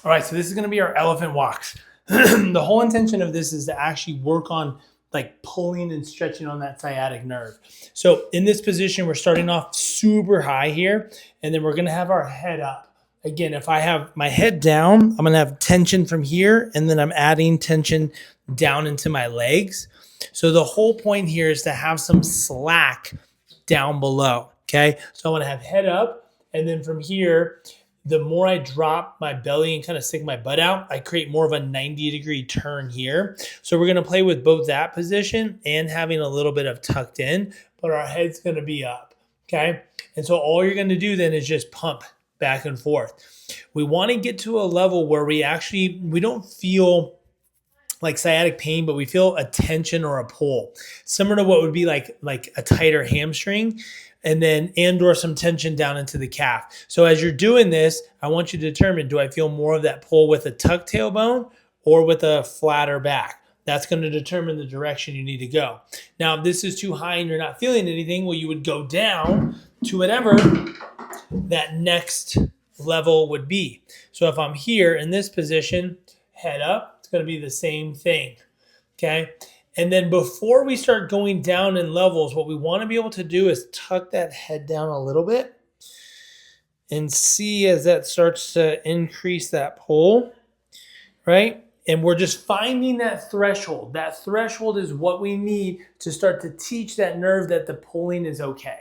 All right, so this is gonna be our elephant walks. The whole intention of this is to actually work on like pulling and stretching on that sciatic nerve. So in this position, we're starting off super high here, and then we're gonna have our head up. Again, if I have my head down, I'm gonna have tension from here, and then I'm adding tension down into my legs. So the whole point here is to have some slack down below, okay? So I wanna have head up, and then from here, the more I drop my belly and kind of stick my butt out, I create more of a 90-degree turn here. So we're going to play with both that position and having a little bit of tucked in, but our head's going to be up, okay? And so all you're going to do then is just pump back and forth. We want to get to a level where we don't feel like sciatic pain, but we feel a tension or a pull, similar to what would be like a tighter hamstring, and or some tension down into the calf. So as you're doing this, I want you to determine, do I feel more of that pull with a tucked tailbone or with a flatter back? That's going to determine the direction you need to go. Now, if this is too high and you're not feeling anything, well, you would go down to whatever that next level would be. So if I'm here in this position, head up, it's going to be the same thing, okay? And then before we start going down in levels, what we want to be able to do is tuck that head down a little bit and see as that starts to increase that pull, right? And we're just finding that threshold. That threshold is what we need to start to teach that nerve that the pulling is okay.